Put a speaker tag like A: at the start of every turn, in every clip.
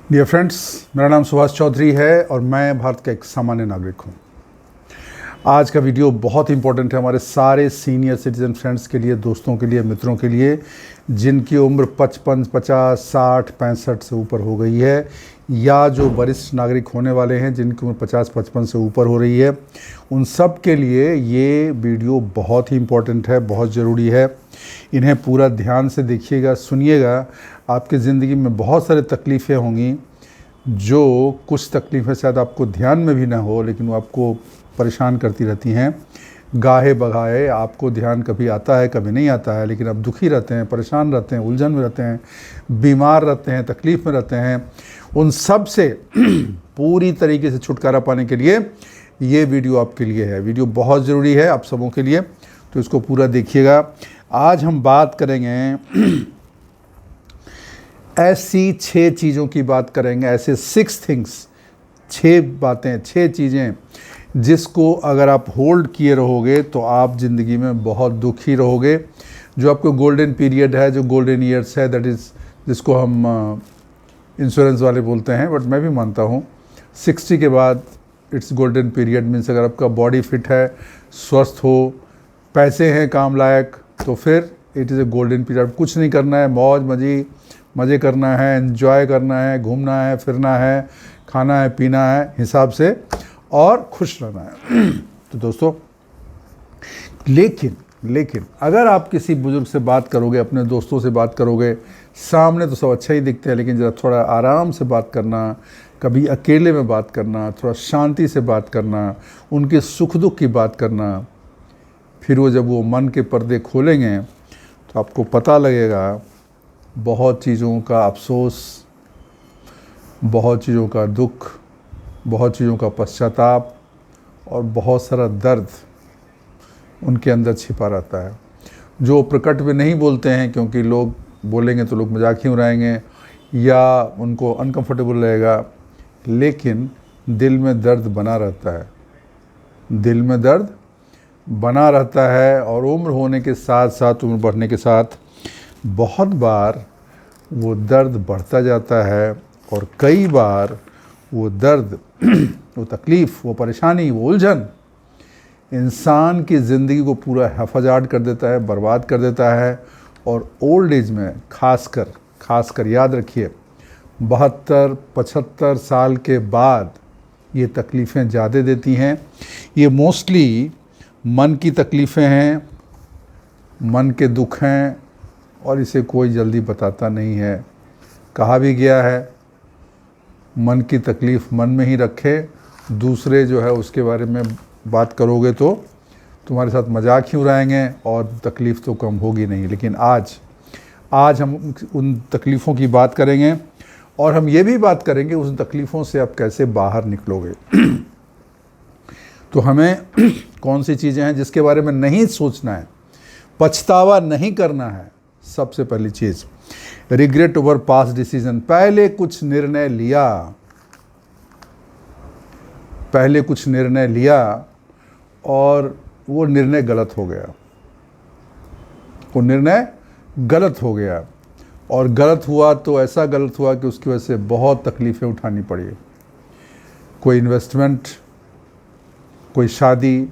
A: Dear friends, मेरा नाम सुभाष चौधरी है और मैं भारत का एक सामान्य नागरिक हूँ। आज का वीडियो बहुत इंपॉर्टेंट है हमारे सारे सीनियर सिटीजन फ्रेंड्स के लिए, दोस्तों के लिए, मित्रों के लिए जिनकी उम्र 55, 50, 60, 65 से ऊपर हो गई है, या जो वरिष्ठ नागरिक होने वाले हैं जिनकी उम्र 50, 55 से ऊपर हो रही है। उन सब के लिए ये वीडियो बहुत ही इम्पोर्टेंट है, बहुत ज़रूरी है। इन्हें पूरा ध्यान से देखिएगा, सुनिएगा। आपकी ज़िंदगी में बहुत सारे तकलीफ़ें होंगी, जो कुछ तकलीफ़ें शायद आपको ध्यान में भी ना हो, लेकिन वो आपको परेशान करती रहती हैं। गाहे बगाए आपको ध्यान कभी आता है, कभी नहीं आता है, लेकिन आप दुखी रहते हैं, परेशान रहते हैं, उलझन में रहते हैं, बीमार रहते हैं, तकलीफ़ में रहते हैं। उन सब से पूरी तरीके से छुटकारा पाने के लिए ये वीडियो आपके लिए है। वीडियो बहुत ज़रूरी है आप सबों के लिए, तो इसको पूरा देखिएगा। आज हम बात करेंगे ऐसी 6 चीज़ों की बात करेंगे, ऐसे 6 थिंग्स, 6 बातें, 6 चीज़ें जिसको अगर आप होल्ड किए रहोगे तो आप ज़िंदगी में बहुत दुखी रहोगे। जो आपको गोल्डन पीरियड है, जो गोल्डन ईयर्स है, दैट इज़ जिसको हम इंश्योरेंस वाले बोलते हैं, बट मैं भी मानता हूँ 60 के बाद इट्स गोल्डन पीरियड। मीन्स अगर आपका बॉडी फिट है, स्वस्थ हो, पैसे हैं काम लायक, तो फिर it is a golden period. कुछ नहीं करना है, मौज मज़े करना है, एंजॉय करना है, घूमना है, फिरना है, खाना है, पीना है हिसाब से और खुश रहना है। तो दोस्तों, लेकिन अगर आप किसी बुज़ुर्ग से बात करोगे, अपने दोस्तों से बात करोगे, सामने तो सब अच्छा ही दिखते हैं, लेकिन ज़रा थोड़ा आराम से बात करना, कभी अकेले में बात करना, थोड़ा शांति से बात करना, उनके सुख दुख की बात करना, फिर वो जब वो मन के पर्दे खोलेंगे तो आपको पता लगेगा बहुत चीज़ों का अफसोस, बहुत चीज़ों का दुख, बहुत चीज़ों का पश्चाताप और बहुत सारा दर्द उनके अंदर छिपा रहता है, जो प्रकट में नहीं बोलते हैं, क्योंकि लोग बोलेंगे तो लोग मजाक ही उड़ाएंगे या उनको अनकंफर्टेबल रहेगा, लेकिन दिल में दर्द बना रहता है। दिल में दर्द बना रहता है और उम्र होने के साथ साथ, उम्र बढ़ने के साथ बहुत बार वो दर्द बढ़ता जाता है और कई बार वो दर्द, वो तकलीफ़, वो परेशानी, वो उलझन इंसान की ज़िंदगी को पूरा हफाजाट कर देता है, बर्बाद कर देता है। और ओल्ड एज में खासकर याद रखिए, 72, 75 साल के बाद ये तकलीफ़ें ज़्यादा देती हैं। ये मोस्टली मन की तकलीफ़ें हैं, मन के दुख हैं, और इसे कोई जल्दी बताता नहीं है। कहा भी गया है, मन की तकलीफ़ मन में ही रखे, दूसरे जो है उसके बारे में बात करोगे तो तुम्हारे साथ मजाक ही उड़ाएंगे और तकलीफ़ तो कम होगी नहीं। लेकिन आज हम उन तकलीफ़ों की बात करेंगे और हम ये भी बात करेंगे उन तकलीफ़ों से आप कैसे बाहर निकलोगे। तो हमें कौन सी चीज़ें हैं जिसके बारे में नहीं सोचना है, पछतावा नहीं करना है। सबसे पहली चीज़, रिग्रेट ओवर पास्ट डिसीजन। पहले कुछ निर्णय लिया और वो निर्णय गलत हो गया, और गलत हुआ तो ऐसा गलत हुआ कि उसकी वजह से बहुत तकलीफ़ें उठानी पड़ी। कोई इन्वेस्टमेंट, कोई शादी,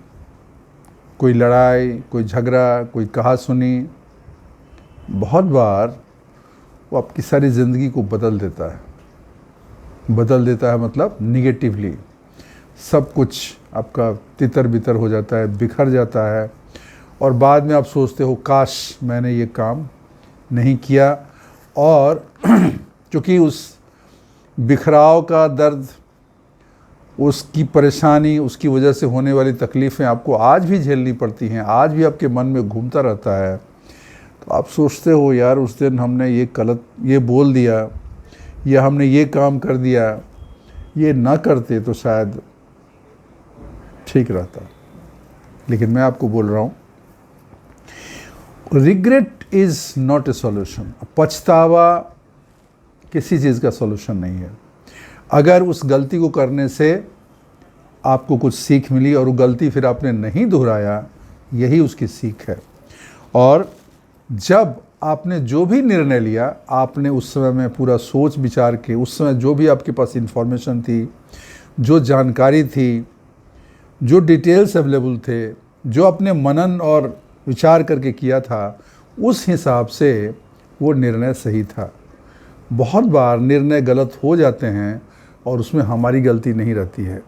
A: कोई लड़ाई, कोई झगड़ा, कोई कहा सुनी, बहुत बार वो आपकी सारी ज़िंदगी को बदल देता है, मतलब निगेटिवली। सब कुछ आपका तितर बितर हो जाता है, बिखर जाता है, और बाद में आप सोचते हो काश मैंने ये काम नहीं किया। और चूँकि उस बिखराव का दर्द, उसकी परेशानी, उसकी वजह से होने वाली तकलीफ़ें आपको आज भी झेलनी पड़ती हैं, आज भी आपके मन में घूमता रहता है। तो आप सोचते हो यार उस दिन हमने ये बोल दिया या हमने ये काम कर दिया, ये ना करते तो शायद ठीक रहता। लेकिन मैं आपको बोल रहा हूँ, regret is not a solution. पछतावा किसी चीज़ का सॉल्यूशन नहीं है। अगर उस गलती को करने से आपको कुछ सीख मिली और वो गलती फिर आपने नहीं दोहराया, यही उसकी सीख है। और जब आपने जो भी निर्णय लिया, आपने उस समय में पूरा सोच विचार के, उस समय जो भी आपके पास इन्फॉर्मेशन थी, जो जानकारी थी, जो डिटेल्स अवेलेबल थे, जो आपने मनन और विचार करके किया था, उस हिसाब से वो निर्णय सही था। बहुत बार निर्णय गलत हो जाते हैं और उसमें हमारी गलती नहीं रहती है।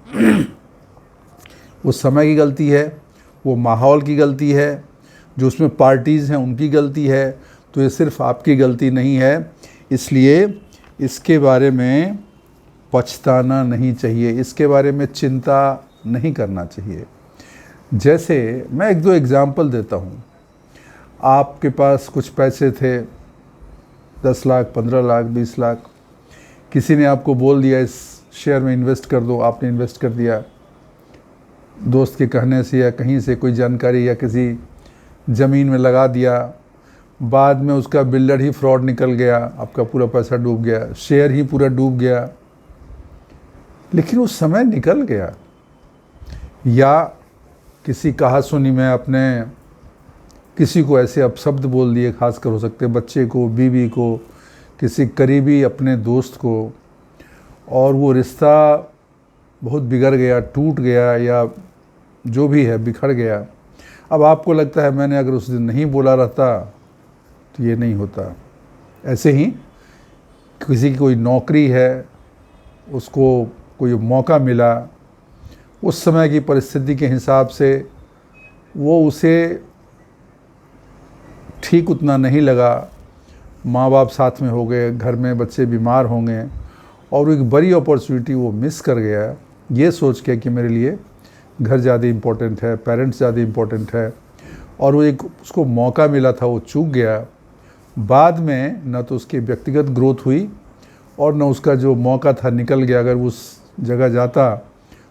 A: वो समय की गलती है, वो माहौल की गलती है, जो उसमें पार्टीज़ हैं उनकी गलती है। तो ये सिर्फ आपकी गलती नहीं है, इसलिए इसके बारे में पछताना नहीं चाहिए, इसके बारे में चिंता नहीं करना चाहिए। जैसे मैं एक दो एग्ज़ाम्पल देता हूँ। आपके पास कुछ पैसे थे, 10 लाख, 15 लाख, 20 लाख, किसी ने आपको बोल दिया इस शेयर में इन्वेस्ट कर दो, आपने इन्वेस्ट कर दिया। दोस्त के कहने से या कहीं से कोई जानकारी या किसी ज़मीन में लगा दिया, बाद में उसका बिल्डर ही फ्रॉड निकल गया, आपका पूरा पैसा डूब गया, शेयर ही पूरा डूब गया। लेकिन उस समय निकल गया। या किसी कहा सुनी में आपने किसी को ऐसे अपशब्द बोल दिए, खासकर हो सकते बच्चे को, बीवी को, किसी करीबी अपने दोस्त को, और वो रिश्ता बहुत बिगड़ गया, टूट गया, या जो भी है बिखर गया। अब आपको लगता है मैंने अगर उस दिन नहीं बोला रहता तो ये नहीं होता। ऐसे ही किसी की कोई नौकरी है, उसको कोई मौका मिला, उस समय की परिस्थिति के हिसाब से वो उसे ठीक उतना नहीं लगा, माँ बाप साथ में हो गए, घर में बच्चे बीमार होंगे, और एक बड़ी अपॉर्चुनिटी वो मिस कर गया, ये सोच के कि मेरे लिए घर ज़्यादा इम्पोर्टेंट है, पेरेंट्स ज़्यादा इम्पोर्टेंट है, और वो एक उसको मौका मिला था, वो चूक गया। बाद में न तो उसकी व्यक्तिगत ग्रोथ हुई और न उसका जो मौका था निकल गया। अगर उस जगह जाता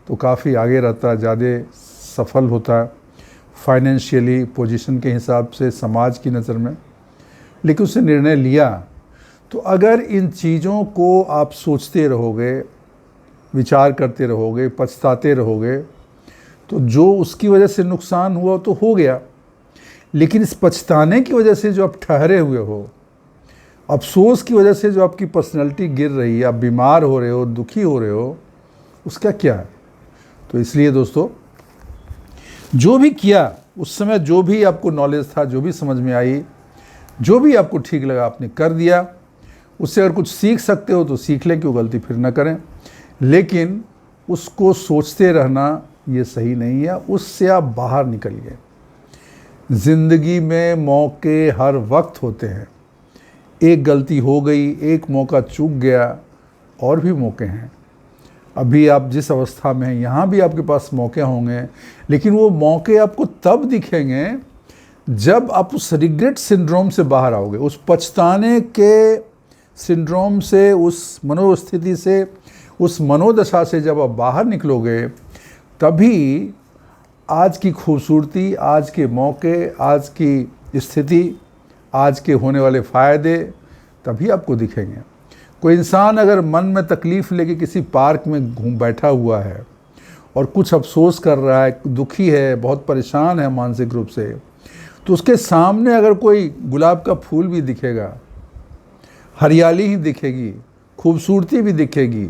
A: तो काफ़ी आगे रहता, ज़्यादा सफल होता फाइनेंशियली, पोजीशन के हिसाब से, समाज की नज़र में। लेकिन उसने निर्णय लिया। तो अगर इन चीज़ों को आप सोचते रहोगे, विचार करते रहोगे, पछताते रहोगे, तो जो उसकी वजह से नुकसान हुआ तो हो गया। लेकिन इस पछताने की वजह से जो आप ठहरे हुए हो, अफसोस की वजह से जो आपकी पर्सनैलिटी गिर रही है, आप बीमार हो रहे हो, दुखी हो रहे हो, उसका क्या है? तो इसलिए दोस्तों, जो भी किया उस समय, जो भी आपको नॉलेज था, जो भी समझ में आई, जो भी आपको ठीक लगा, आपने कर दिया। उससे अगर कुछ सीख सकते हो तो सीख लें, क्यों गलती फिर ना करें। लेकिन उसको सोचते रहना ये सही नहीं है, उससे आप बाहर निकलिए। ज़िंदगी में मौके हर वक्त होते हैं। एक गलती हो गई, एक मौका चूक गया, और भी मौके हैं। अभी आप जिस अवस्था में हैं, यहाँ भी आपके पास मौके होंगे, लेकिन वो मौके आपको तब दिखेंगे जब आप उस रिग्रेट सिंड्रोम से बाहर आओगे, उस पछताने के सिंड्रोम से, उस मनोस्थिति से, उस मनोदशा से जब आप बाहर निकलोगे, तभी आज की खूबसूरती, आज के मौके, आज की स्थिति, आज के होने वाले फ़ायदे तभी आपको दिखेंगे। कोई इंसान अगर मन में तकलीफ़ लेके किसी पार्क में घूम बैठा हुआ है और कुछ अफसोस कर रहा है, दुखी है, बहुत परेशान है मानसिक रूप से, तो उसके सामने अगर कोई गुलाब का फूल भी दिखेगा, हरियाली ही दिखेगी, खूबसूरती भी दिखेगी,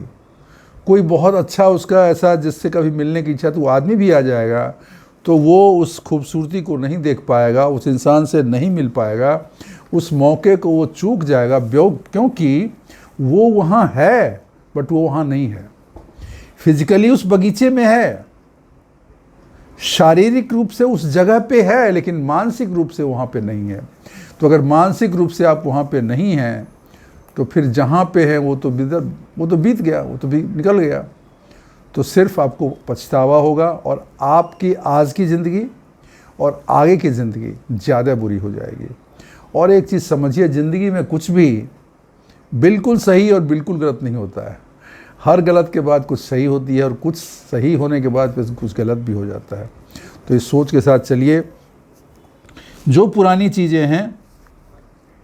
A: कोई बहुत अच्छा उसका ऐसा जिससे कभी मिलने की इच्छा, तो वो आदमी भी आ जाएगा, तो वो उस खूबसूरती को नहीं देख पाएगा, उस इंसान से नहीं मिल पाएगा, उस मौके को वो चूक जाएगा, क्योंकि वो वहाँ है बट वो वहाँ नहीं है। फिजिकली उस बगीचे में है, शारीरिक रूप से उस जगह पे है, लेकिन मानसिक रूप से वहाँ पे नहीं है। तो अगर मानसिक रूप से आप वहाँ पे नहीं हैं, तो फिर जहाँ पे है वो तो बीत गया, वो तो भी निकल गया। तो सिर्फ आपको पछतावा होगा, और आपकी आज की ज़िंदगी और आगे की ज़िंदगी ज़्यादा बुरी हो जाएगी। और एक चीज़ समझिए, ज़िंदगी में कुछ भी बिल्कुल सही और बिल्कुल गलत नहीं होता है। हर गलत के बाद कुछ सही होती है, और कुछ सही होने के बाद फिर कुछ गलत भी हो जाता है। तो इस सोच के साथ चलिए, जो पुरानी चीज़ें हैं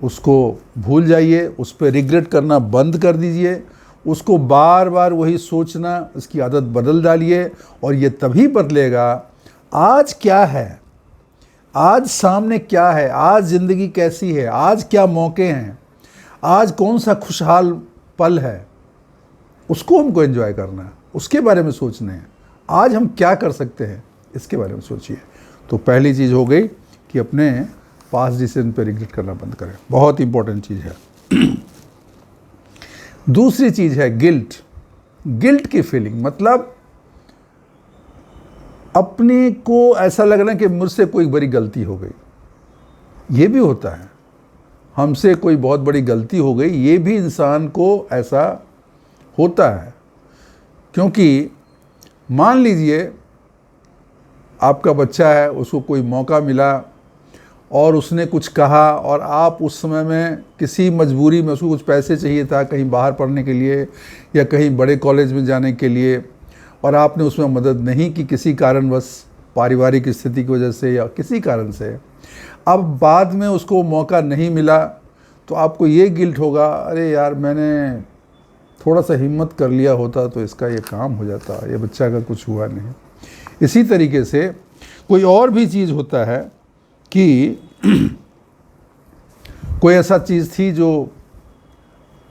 A: उसको भूल जाइए, उस पर रिग्रेट करना बंद कर दीजिए, उसको बार बार वही सोचना, इसकी आदत बदल डालिए, और ये तभी बदलेगा। आज क्या है, आज सामने क्या है, आज ज़िंदगी कैसी है, आज क्या मौके हैं, आज कौन सा खुशहाल पल है, उसको हमको एंजॉय करना है, उसके बारे में सोचना है। आज हम क्या कर सकते हैं इसके बारे में सोचिए। तो पहली चीज़ हो गई कि अपने पास्ट डिसीजन पे रिग्रेट करना बंद करें, बहुत इंपॉर्टेंट चीज़ है। दूसरी चीज़ है गिल्ट। गिल्ट की फीलिंग मतलब अपने को ऐसा लगना कि मुझसे कोई बड़ी गलती हो गई। ये भी होता है, हमसे कोई बहुत बड़ी गलती हो गई, ये भी इंसान को ऐसा होता है। क्योंकि मान लीजिए आपका बच्चा है, उसको कोई मौका मिला और उसने कुछ कहा और आप उस समय में किसी मजबूरी में, उसको कुछ पैसे चाहिए था कहीं बाहर पढ़ने के लिए या कहीं बड़े कॉलेज में जाने के लिए, और आपने उसमें मदद नहीं की किसी कारणवश, पारिवारिक स्थिति की वजह से या किसी कारण से। अब बाद में उसको मौका नहीं मिला तो आपको ये गिल्ट होगा, अरे यार मैंने थोड़ा सा हिम्मत कर लिया होता तो इसका ये काम हो जाता, ये बच्चा का कुछ हुआ नहीं। इसी तरीके से कोई और भी चीज़ होता है कि कोई ऐसा चीज़ थी जो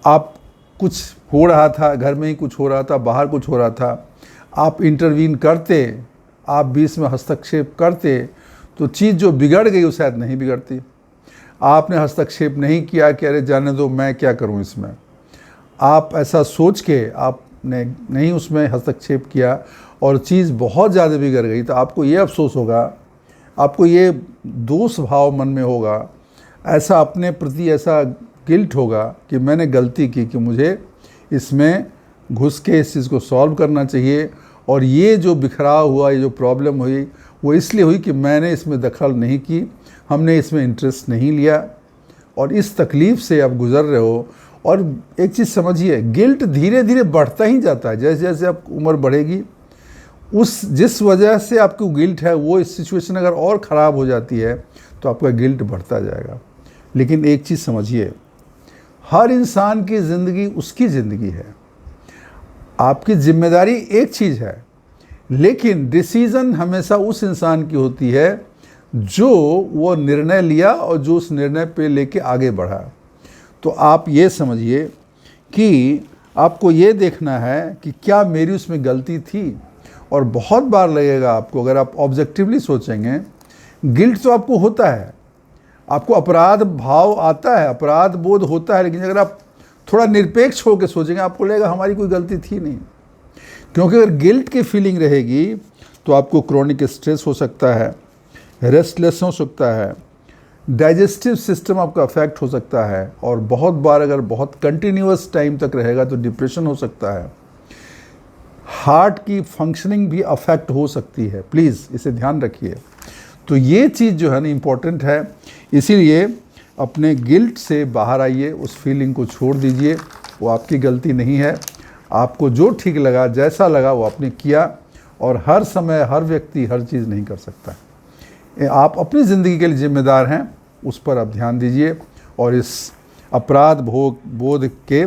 A: आप कुछ हो रहा था, घर में ही कुछ हो रहा था, बाहर कुछ हो रहा था, आप इंटरवीन करते, आप बीच में हस्तक्षेप करते तो चीज़ जो बिगड़ गई वो शायद नहीं बिगड़ती। आपने हस्तक्षेप नहीं किया कि अरे जाने दो, मैं क्या करूं इसमें, आप ऐसा सोच के आपने नहीं उसमें हस्तक्षेप किया और चीज़ बहुत ज़्यादा बिगड़ गई, तो आपको ये अफसोस होगा, आपको ये दोष भाव मन में होगा, ऐसा अपने प्रति ऐसा गिल्ट होगा कि मैंने गलती की, कि मुझे इसमें घुस के इस चीज़ को सॉल्व करना चाहिए, और ये जो बिखराव हुआ, ये जो प्रॉब्लम हुई वो इसलिए हुई कि मैंने इसमें दखल नहीं की, हमने इसमें इंटरेस्ट नहीं लिया, और इस तकलीफ़ से आप गुज़र रहे हो। और एक चीज़ समझिए, गिल्ट धीरे धीरे बढ़ता ही जाता है, जैसे जैसे आप उम्र बढ़ेगी, उस जिस वजह से आपको गिल्ट है वो इस सिचुएशन अगर और ख़राब हो जाती है तो आपका गिल्ट बढ़ता जाएगा। लेकिन एक चीज़ समझिए, हर इंसान की ज़िंदगी उसकी ज़िंदगी है, आपकी जिम्मेदारी एक चीज़ है, लेकिन डिसीज़न हमेशा उस इंसान की होती है जो वो निर्णय लिया और जो उस निर्णय पे लेके आगे बढ़ा। तो आप ये समझिए कि आपको ये देखना है कि क्या मेरी उसमें गलती थी, और बहुत बार लगेगा आपको, अगर आप ऑब्जेक्टिवली सोचेंगे, गिल्ट तो आपको होता है, आपको अपराध भाव आता है, अपराध बोध होता है, लेकिन अगर आप थोड़ा निरपेक्ष होकर सोचेंगे आपको लगेगा हमारी कोई गलती थी नहीं। क्योंकि अगर गिल्ट की फीलिंग रहेगी तो आपको क्रोनिक स्ट्रेस हो सकता है, रेस्टलेस हो सकता है, डाइजेस्टिव सिस्टम आपका अफेक्ट हो सकता है, और बहुत बार अगर बहुत कंटिन्यूअस टाइम तक रहेगा तो डिप्रेशन हो सकता है, हार्ट की फंक्शनिंग भी अफेक्ट हो सकती है। प्लीज़ इसे ध्यान रखिए। तो ये चीज़ जो है ना इम्पोर्टेंट है, इसीलिए अपने गिल्ट से बाहर आइए, उस फीलिंग को छोड़ दीजिए, वो आपकी गलती नहीं है, आपको जो ठीक लगा, जैसा लगा वो आपने किया, और हर समय हर व्यक्ति हर चीज़ नहीं कर सकता। आप अपनी ज़िंदगी के लिए जिम्मेदार हैं, उस पर आप ध्यान दीजिए और इस अपराध बोध के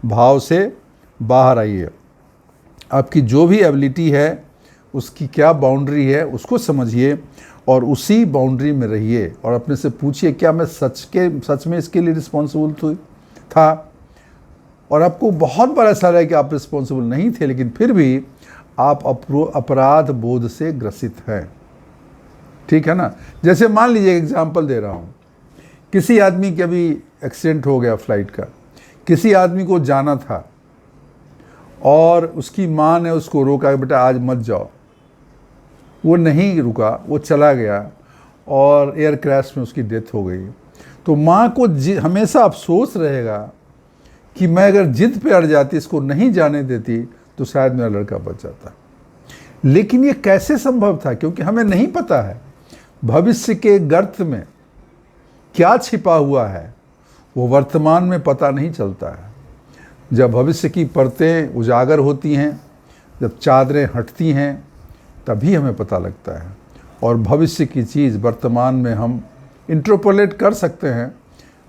A: भाव से बाहर आइए। आपकी जो भी एबिलिटी है उसकी क्या बाउंड्री है उसको समझिए और उसी बाउंड्री में रहिए, और अपने से पूछिए क्या मैं सच में इसके लिए रिस्पॉन्सिबल था। और आपको बहुत बार ऐसा लगा कि आप रिस्पॉन्सिबल नहीं थे, लेकिन फिर भी आप अपराध बोध से ग्रसित हैं, ठीक है ना। जैसे मान लीजिए एग्जाम्पल दे रहा हूँ, किसी आदमी के अभी एक्सीडेंट हो गया फ्लाइट का, किसी आदमी को जाना था और उसकी माँ ने उसको रोका, बेटा आज मत जाओ, वो नहीं रुका, वो चला गया और एयर क्रैश में उसकी डेथ हो गई। तो माँ को हमेशा अफसोस रहेगा कि मैं अगर जिद पे अड़ जाती, इसको नहीं जाने देती, तो शायद मेरा लड़का बच जाता। लेकिन ये कैसे संभव था? क्योंकि हमें नहीं पता है भविष्य के गर्त में क्या छिपा हुआ है, वो वर्तमान में पता नहीं चलता है। जब भविष्य की परतें उजागर होती हैं, जब चादरें हटती हैं, तभी हमें पता लगता है। और भविष्य की चीज़ वर्तमान में हम इंटरपोलेट कर सकते हैं,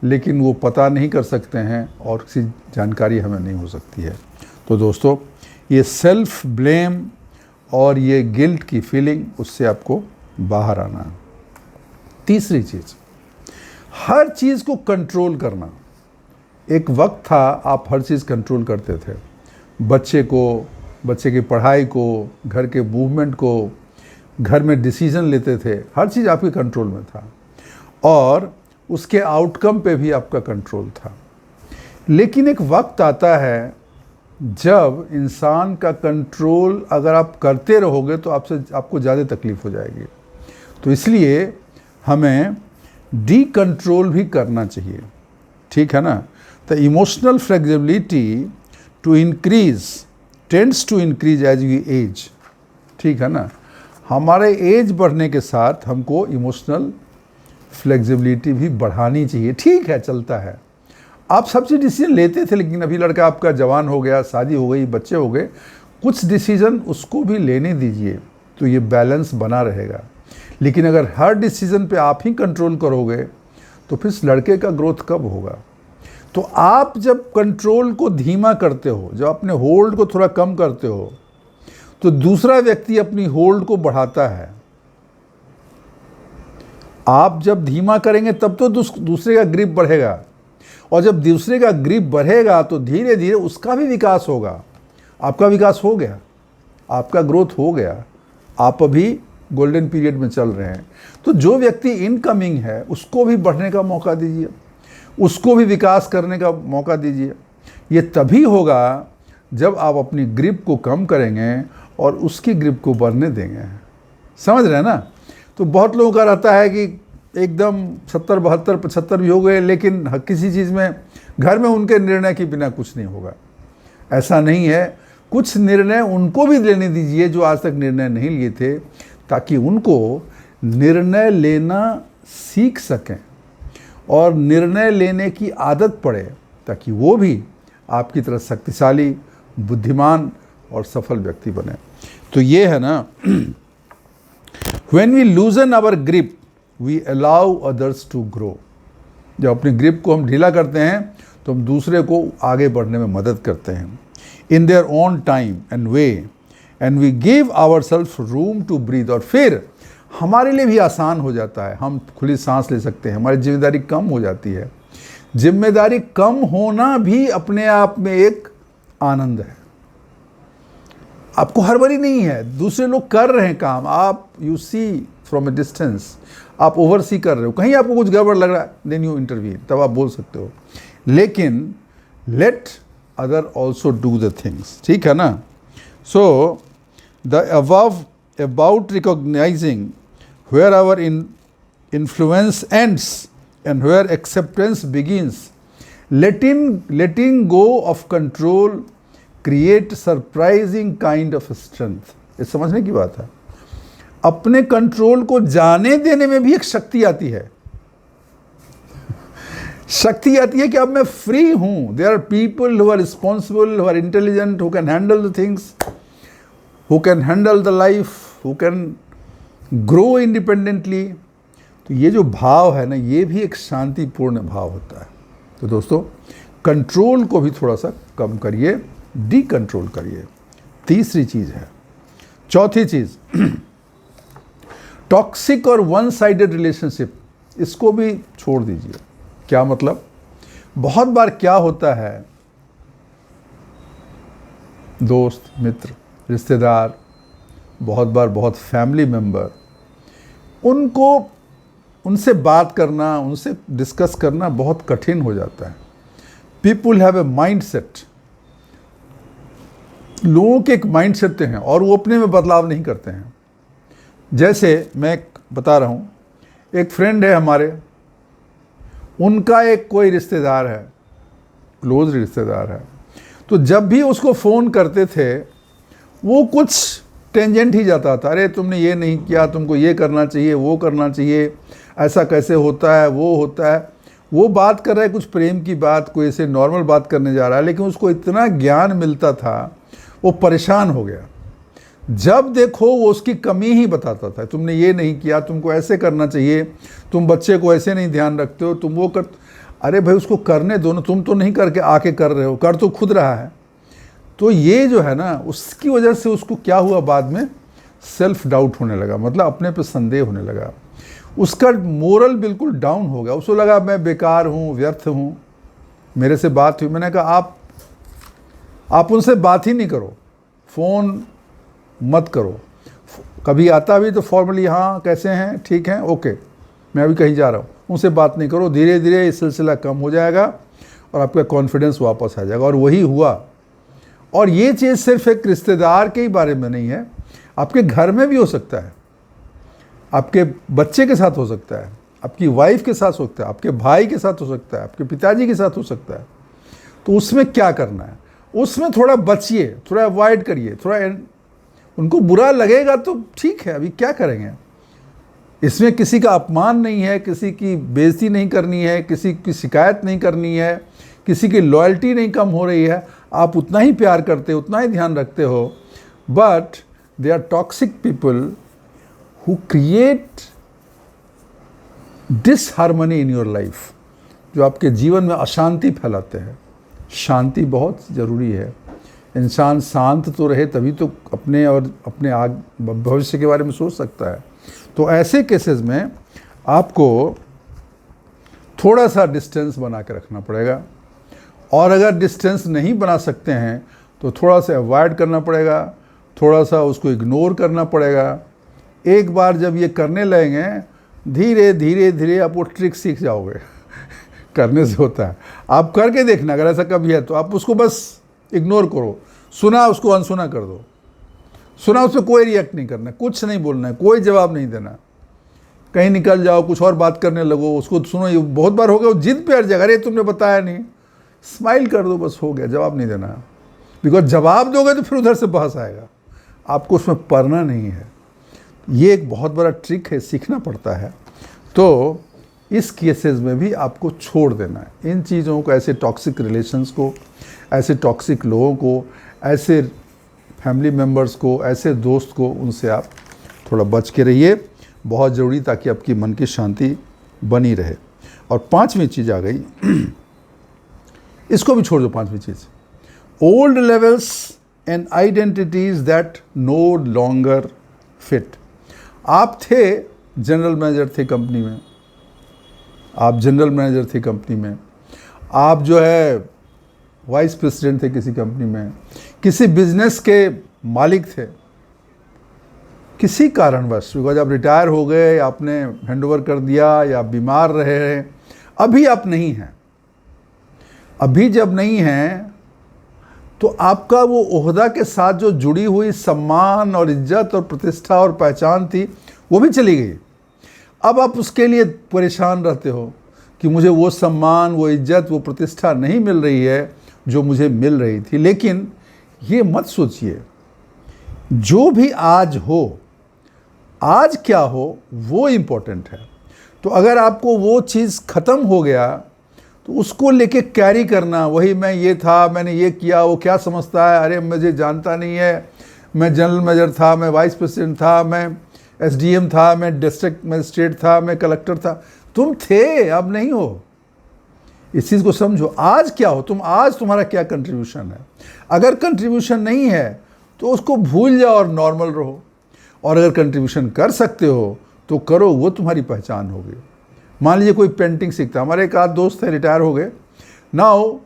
A: लेकिन वो पता नहीं कर सकते हैं और किसी जानकारी हमें नहीं हो सकती है। तो दोस्तों, ये सेल्फ ब्लेम और ये गिल्ट की फीलिंग, उससे आपको बाहर आना है। तीसरी चीज़, हर चीज़ को कंट्रोल करना। एक वक्त था आप हर चीज़ कंट्रोल करते थे, बच्चे को, बच्चे की पढ़ाई को, घर के मूवमेंट को, घर में डिसीजन लेते थे, हर चीज़ आपके कंट्रोल में था और उसके आउटकम पे भी आपका कंट्रोल था। लेकिन एक वक्त आता है जब इंसान का कंट्रोल अगर आप करते रहोगे तो आपको ज़्यादा तकलीफ हो जाएगी। तो इसलिए हमें डी कंट्रोल भी करना चाहिए, ठीक है ना। The emotional flexibility to increase tends to increase as we age, ठीक है ना। हमारे एज बढ़ने के साथ हमको इमोशनल फ्लेक्सिबिलिटी भी बढ़ानी चाहिए। ठीक है, चलता है, आप सब चीज़ डिसीजन लेते थे, लेकिन अभी लड़का आपका जवान हो गया, शादी हो गई, बच्चे हो गए, कुछ डिसीजन उसको भी लेने दीजिए, तो ये बैलेंस बना रहेगा। लेकिन अगर हर डिसीजन पे आप ही कंट्रोल करोगे तो फिर लड़के का ग्रोथ कब होगा। तो आप जब कंट्रोल को धीमा करते हो, जब अपने होल्ड को थोड़ा कम करते हो, तो दूसरा व्यक्ति अपनी होल्ड को बढ़ाता है। आप जब धीमा करेंगे तब तो दूसरे का ग्रिप बढ़ेगा, और जब दूसरे का ग्रिप बढ़ेगा तो धीरे धीरे उसका भी विकास होगा। आपका विकास हो गया, आपका ग्रोथ हो गया, आप अभी गोल्डन पीरियड में चल रहे हैं। तो जो व्यक्ति इनकमिंग है उसको भी बढ़ने का मौका दीजिए, उसको भी विकास करने का मौका दीजिए। ये तभी होगा जब आप अपनी ग्रिप को कम करेंगे और उसकी ग्रिप को बढ़ने देंगे। समझ रहे हैं ना। तो बहुत लोगों का रहता है कि एकदम 70, 72, 75 भी हो गए, लेकिन किसी चीज़ में घर में उनके निर्णय के बिना कुछ नहीं होगा। ऐसा नहीं है, कुछ निर्णय उनको भी लेने दीजिए जो आज तक निर्णय नहीं लिए थे, ताकि उनको निर्णय लेना सीख सकें और निर्णय लेने की आदत पड़े, ताकि वो भी आपकी तरह शक्तिशाली, बुद्धिमान और सफल व्यक्ति बने। तो ये है ना, when we loosen our grip, we allow others to grow। जब अपनी ग्रिप को हम ढीला करते हैं तो हम दूसरे को आगे बढ़ने में मदद करते हैं, in their own time and way, and we give ourselves room to breathe। और फिर हमारे लिए भी आसान हो जाता है, हम खुली सांस ले सकते हैं, हमारी जिम्मेदारी कम हो जाती है। जिम्मेदारी कम होना भी अपने आप में एक आनंद है। आपको हड़बड़ी नहीं है, दूसरे लोग कर रहे हैं काम, आप you see from a distance, आप ओवरसी कर रहे हो, कहीं आपको कुछ गड़बड़ लग रहा है, देन यू इंटरवीन, तब आप बोल सकते हो। लेकिन let other also do the things, ठीक है ना। So the about recognising where our influence ends and where acceptance begins, letting go of control create surprising kind of strength। ये समझने की बात है। अपने कंट्रोल को जाने देने में भी एक शक्ति आती है। शक्ति आती है कि अब मैं फ्री हूं। There are people who are responsible, who are intelligent, who can handle the things, who can handle the life, who can grow independently. तो ये जो भाव है ना, ये भी एक शांतिपूर्ण भाव होता है। तो दोस्तों, कंट्रोल को भी थोड़ा सा कम करिए, डी कंट्रोल करिए। तीसरी चीज़ है, चौथी चीज़, टॉक्सिक और वन साइडेड रिलेशनशिप, इसको भी छोड़ दीजिए। क्या मतलब? बहुत बार क्या होता है, दोस्त, मित्र, रिश्तेदार, बहुत बार बहुत फैमिली मेंबर, उनसे बात करना, उनसे डिस्कस करना बहुत कठिन हो जाता है। People have a mind set, लोगों के एक माइंड सेट हैं और वो अपने में बदलाव नहीं करते हैं। जैसे मैं बता रहा हूँ, एक फ्रेंड है हमारे, उनका एक कोई रिश्तेदार है, क्लोज रिश्तेदार है, तो जब भी उसको फ़ोन करते थे वो कुछ टेंजेंट ही जाता था। अरे तुमने ये नहीं किया, तुमको ये करना चाहिए, वो करना चाहिए, ऐसा कैसे होता है, वो होता है। वो बात कर रहा है कुछ प्रेम की बात, कोई ऐसे नॉर्मल बात करने जा रहा है, लेकिन उसको इतना ज्ञान मिलता था, वो परेशान हो गया। जब देखो वो उसकी कमी ही बताता था, तुमने ये नहीं किया, तुमको ऐसे करना चाहिए, तुम बच्चे को ऐसे नहीं ध्यान रखते हो, तुम वो कर। अरे भाई उसको करने दो ना, तुम तो नहीं करके आके कर रहे हो, कर तो खुद रहा है। तो ये जो है ना, उसकी वजह से उसको क्या हुआ, बाद में सेल्फ डाउट होने लगा, मतलब अपने पे संदेह होने लगा। उसका मोरल बिल्कुल डाउन हो गया, उसको लगा मैं बेकार हूँ, व्यर्थ हूँ। मेरे से बात हुई, मैंने कहा आप उनसे बात ही नहीं करो, फ़ोन मत करो। कभी आता भी तो फॉर्मली हाँ कैसे हैं, ठीक हैं, ओके, मैं अभी कहीं जा रहा हूँ, उनसे बात नहीं करो। धीरे धीरे ये सिलसिला कम हो जाएगा और आपका कॉन्फिडेंस वापस आ जाएगा। और वही हुआ। और ये चीज़ सिर्फ एक रिश्तेदार के ही बारे में नहीं है, आपके घर में भी हो सकता है, आपके बच्चे के साथ हो सकता है, आपकी वाइफ के साथ हो सकता है, आपके भाई के साथ हो सकता है, आपके पिताजी के साथ हो सकता है। तो उसमें क्या करना है, उसमें थोड़ा बचिए, थोड़ा अवॉइड करिए, थोड़ा उनको बुरा लगेगा तो ठीक है, अभी क्या करेंगे। इसमें किसी का अपमान नहीं है, किसी की बेइज्जती नहीं करनी है, किसी की शिकायत नहीं करनी है, किसी की लॉयल्टी नहीं कम हो रही है। आप उतना ही प्यार करते हो, उतना ही ध्यान रखते हो, but they are toxic people who create disharmony in your life, जो आपके जीवन में अशांति फैलाते हैं। शांति बहुत ज़रूरी है। इंसान शांत तो रहे तभी तो अपने और अपने भविष्य के बारे में सोच सकता है। तो ऐसे केसेस में आपको थोड़ा सा डिस्टेंस बना के रखना पड़ेगा। और अगर डिस्टेंस नहीं बना सकते हैं तो थोड़ा सा अवॉइड करना पड़ेगा, थोड़ा सा उसको इग्नोर करना पड़ेगा। एक बार जब ये करने लगेंगे, धीरे धीरे धीरे आप वो ट्रिक सीख जाओगे। करने से होता है, आप करके देखना। अगर ऐसा कभी है तो आप उसको बस इग्नोर करो। सुना, उसको अनसुना कर दो। सुना, उस पर कोई रिएक्ट नहीं करना, कुछ नहीं बोलना है, कोई जवाब नहीं देना। कहीं निकल जाओ, कुछ और बात करने लगो, उसको सुनो। ये बहुत बार हो गया, वो जिद पे अड़ जाएगा, अरे तुमने बताया नहीं, स्माइल कर दो, बस हो गया, जवाब नहीं देना। बिकॉज जवाब दोगे तो फिर उधर से बहस आएगा, आपको उसमें पढ़ना नहीं है। ये एक बहुत बड़ा ट्रिक है, सीखना पड़ता है। तो इस केसेस में भी आपको छोड़ देना है इन चीज़ों को, ऐसे टॉक्सिक रिलेशंस को, ऐसे टॉक्सिक लोगों को, ऐसे फैमिली मेम्बर्स को, ऐसे दोस्त को, उनसे आप थोड़ा बच के रहिए, बहुत ज़रूरी, ताकि आपकी मन की शांति बनी रहे। और पांचवी चीज़ आ गई, इसको भी छोड़ दो। पांचवी चीज़, old levels and identities that no longer fit. आप थे जनरल मैनेजर थे कंपनी में, आप जनरल मैनेजर थे कंपनी में, आप जो है वाइस प्रेसिडेंट थे किसी कंपनी में, किसी बिजनेस के मालिक थे। किसी कारणवश, बिकॉज आप रिटायर हो गए, आपने हैंडओवर कर दिया, या बीमार रहे, अभी आप नहीं हैं। अभी जब नहीं हैं तो आपका वो ओहदा के साथ जो जुड़ी हुई सम्मान और इज्जत और प्रतिष्ठा और पहचान थी, वो भी चली गई। अब आप उसके लिए परेशान रहते हो कि मुझे वो सम्मान, वो इज्जत, वो प्रतिष्ठा नहीं मिल रही है जो मुझे मिल रही थी। लेकिन ये मत सोचिए, जो भी आज हो, आज क्या हो वो इम्पोर्टेंट है। तो अगर आपको वो चीज़ ख़त्म हो गया तो उसको लेके कैरी करना, वही मैं ये था, मैंने ये किया, वो क्या समझता है, अरे मुझे जानता नहीं है, मैं जनरल मैनेजर था, मैं वाइस प्रेसिडेंट था, मैं एसडीएम था, मैं डिस्ट्रिक्ट मजिस्ट्रेट था, मैं कलेक्टर था। तुम थे, अब नहीं हो। इस चीज़ को समझो। आज क्या हो तुम, आज तुम्हारा क्या कंट्रीब्यूशन है। अगर कंट्रीब्यूशन नहीं है तो उसको भूल जाओ और नॉर्मल रहो। और अगर कंट्रीब्यूशन कर सकते हो तो करो, वो तुम्हारी पहचान होगी। मान लीजिए कोई पेंटिंग सीखता, हमारे एक आध दोस्त थे, रिटायर हो गए, now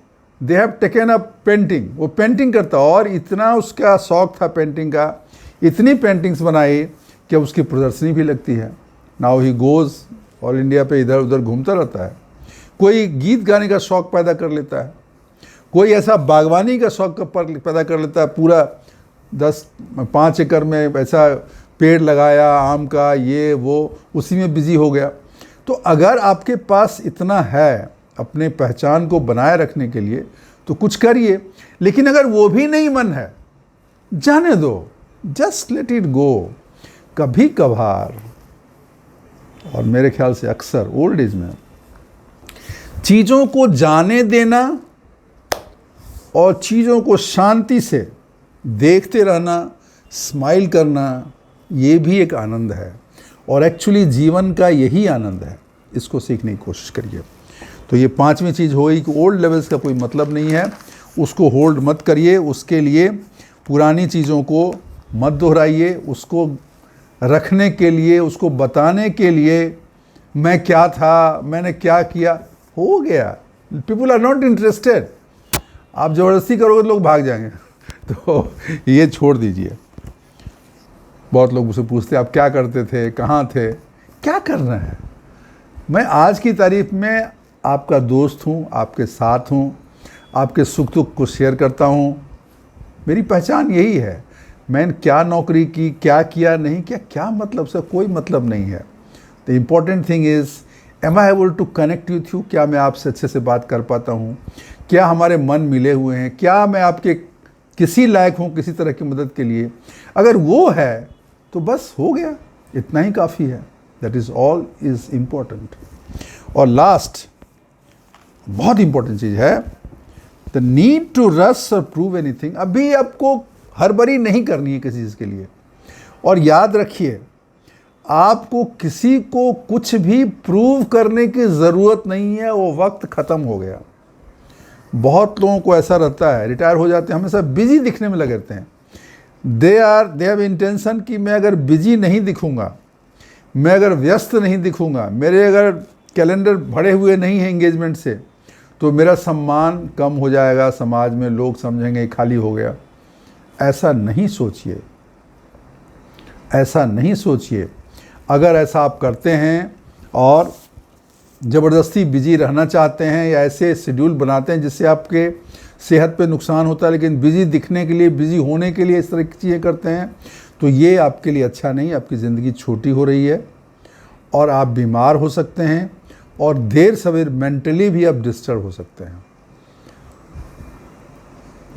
A: they have taken up painting. वो पेंटिंग करता और इतना उसका शौक था पेंटिंग का, इतनी पेंटिंग्स बनाई कि उसकी प्रदर्शनी भी लगती है। Now he goes all India पे इधर उधर घूमता रहता है। कोई गीत गाने का शौक़ पैदा कर लेता है, कोई ऐसा बागवानी का शौक़ पैदा कर लेता है, पूरा 5 एकड़ में ऐसा पेड़ लगाया आम का, ये वो, उसी में बिजी हो गया। तो अगर आपके पास इतना है अपने पहचान को बनाए रखने के लिए तो कुछ करिए। लेकिन अगर वो भी नहीं मन है, जाने दो, जस्ट लेट इट गो। कभी कभार, और मेरे ख्याल से अक्सर ओल्ड एज में, चीज़ों को जाने देना और चीज़ों को शांति से देखते रहना, स्माइल करना, ये भी एक आनंद है। और एक्चुअली जीवन का यही आनंद है। इसको सीखने की कोशिश करिए। तो ये पांचवी चीज़ होगी कि ओल्ड लेवल्स का कोई मतलब नहीं है, उसको होल्ड मत करिए। उसके लिए पुरानी चीज़ों को मत दोहराइए। उसको रखने के लिए, उसको बताने के लिए मैं क्या था, मैंने क्या किया, हो गया। People are not interested. आप ज़बरदस्ती करोगे तो लोग भाग जाएंगे। तो ये छोड़ दीजिए। बहुत लोग मुझसे पूछते हैं आप क्या करते थे, कहाँ थे, क्या करना है। मैं आज की तारीख में आपका दोस्त हूँ, आपके साथ हूँ, आपके सुख दुख को शेयर करता हूँ। मेरी पहचान यही है। मैंने क्या नौकरी की, क्या किया, नहीं किया, क्या मतलब से कोई मतलब नहीं है। The important thing is am I able to connect with you. क्या मैं आपसे अच्छे से बात कर पाता हूँ, क्या हमारे मन मिले हुए हैं, क्या मैं आपके किसी लायक हूँ किसी तरह की मदद के लिए। अगर वो है तो बस हो गया, इतना ही काफ़ी है। That is all is important. और लास्ट बहुत इंपॉर्टेंट चीज़ है, द नीड टू रश और प्रूव एनीथिंग। अभी आपको हड़बड़ी नहीं करनी है किसी चीज़ के लिए। और याद रखिए, आपको किसी को कुछ भी प्रूव करने की ज़रूरत नहीं है, वो वक्त ख़त्म हो गया। बहुत लोगों को ऐसा रहता है, रिटायर हो जाते हैं, हमेशा बिजी दिखने में लगे रहते हैं। दे हैव इंटेंशन कि मैं अगर बिजी नहीं दिखूंगा, मैं अगर व्यस्त नहीं दिखूंगा, मेरे अगर कैलेंडर भरे हुए नहीं हैं एंगेजमेंट से, तो मेरा सम्मान कम हो जाएगा, समाज में लोग समझेंगे खाली हो गया। ऐसा नहीं सोचिए, ऐसा नहीं सोचिए। अगर ऐसा आप करते हैं और ज़बरदस्ती बिजी रहना चाहते हैं या ऐसे शेड्यूल बनाते हैं जिससे आपके सेहत पे नुकसान होता है, लेकिन बिजी दिखने के लिए, बिजी होने के लिए इस तरह की चीज़ें करते हैं, तो ये आपके लिए अच्छा नहीं। आपकी ज़िंदगी छोटी हो रही है और आप बीमार हो सकते हैं और देर सवेर मेंटली भी आप डिस्टर्ब हो सकते हैं।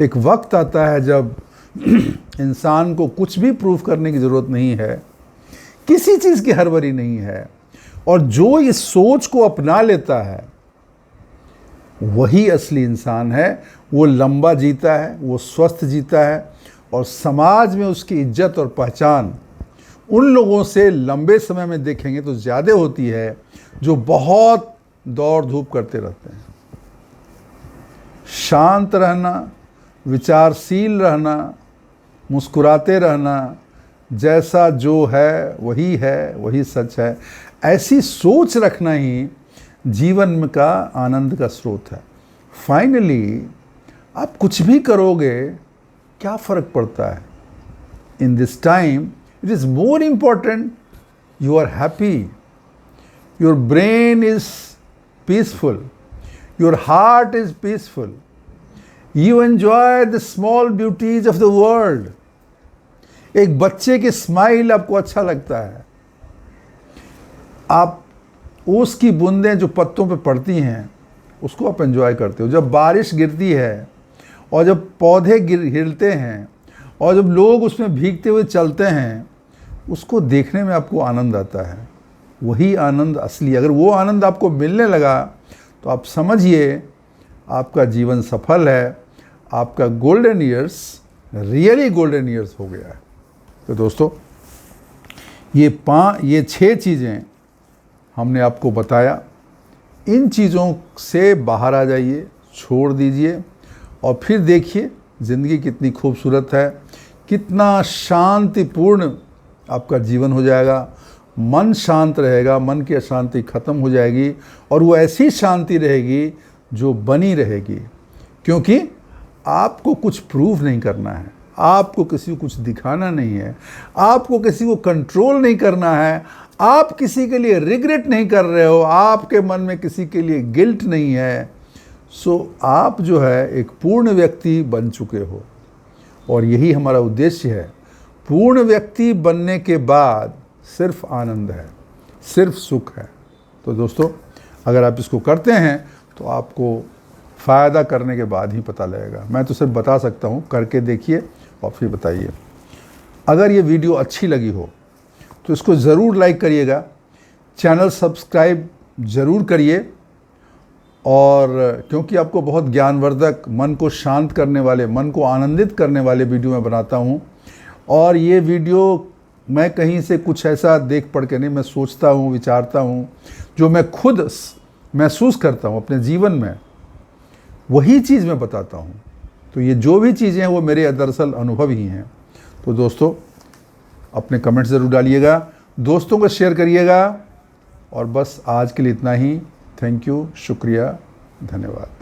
A: एक वक्त आता है जब इंसान को कुछ भी प्रूव करने की ज़रूरत नहीं है, किसी चीज़ की हड़बड़ी नहीं है, और जो इस सोच को अपना लेता है वही असली इंसान है। वो लंबा जीता है, वो स्वस्थ जीता है, और समाज में उसकी इज्जत और पहचान उन लोगों से लंबे समय में देखेंगे तो ज़्यादा होती है जो बहुत दौड़ धूप करते रहते हैं। शांत रहना, विचारशील रहना, मुस्कुराते रहना, जैसा जो है, वही सच है, ऐसी सोच रखना ही जीवन में का आनंद का स्रोत है। फाइनली आप कुछ भी करोगे, क्या फ़र्क पड़ता है। In this time it is more important you are happy, your brain is peaceful, your heart is peaceful, you enjoy the small beauties of the world. एक बच्चे की स्माइल आपको अच्छा लगता है, आप ओस की बूंदें जो पत्तों पे पड़ती हैं उसको आप एंजॉय करते हो। जब बारिश गिरती है और जब पौधे हिलते हैं और जब लोग उसमें भीगते हुए चलते हैं, उसको देखने में आपको आनंद आता है। वही आनंद असली। अगर वो आनंद आपको मिलने लगा तो आप समझिए आपका जीवन सफल है, आपका golden years really golden years हो गया है। तो दोस्तों, ये 6 चीज़ें हमने आपको बताया। इन चीज़ों से बाहर आ जाइए, छोड़ दीजिए, और फिर देखिए ज़िंदगी कितनी खूबसूरत है, कितना शांतिपूर्ण आपका जीवन हो जाएगा। मन शांत रहेगा, मन की अशांति खत्म हो जाएगी, और वो ऐसी शांति रहेगी जो बनी रहेगी, क्योंकि आपको कुछ प्रूव नहीं करना है, आपको किसी को कुछ दिखाना नहीं है, आपको किसी को कंट्रोल नहीं करना है, आप किसी के लिए रिग्रेट नहीं कर रहे हो, आपके मन में किसी के लिए गिल्ट नहीं है। सो आप जो है एक पूर्ण व्यक्ति बन चुके हो, और यही हमारा उद्देश्य है। पूर्ण व्यक्ति बनने के बाद सिर्फ आनंद है, सिर्फ सुख है। तो दोस्तों, अगर आप इसको करते हैं तो आपको फ़ायदा करने के बाद ही पता लगेगा। मैं तो सिर्फ बता सकता हूँ, करके देखिए और फिर बताइए। अगर ये वीडियो अच्छी लगी हो तो इसको ज़रूर लाइक करिएगा, चैनल सब्सक्राइब ज़रूर करिए, और क्योंकि आपको बहुत ज्ञानवर्धक, मन को शांत करने वाले, मन को आनंदित करने वाले वीडियो मैं बनाता हूँ। और ये वीडियो मैं कहीं से कुछ ऐसा देख पढ़ के नहीं, मैं सोचता हूँ, विचारता हूँ, जो मैं खुद महसूस करता हूँ अपने जीवन में, वही चीज़ मैं बताता हूँ। तो ये जो भी चीज़ें हैं वो मेरे दरअसल अनुभव ही हैं। तो दोस्तों, अपने कमेंट्स ज़रूर डालिएगा, दोस्तों को शेयर करिएगा, और बस आज के लिए इतना ही। थैंक यू, शुक्रिया, धन्यवाद।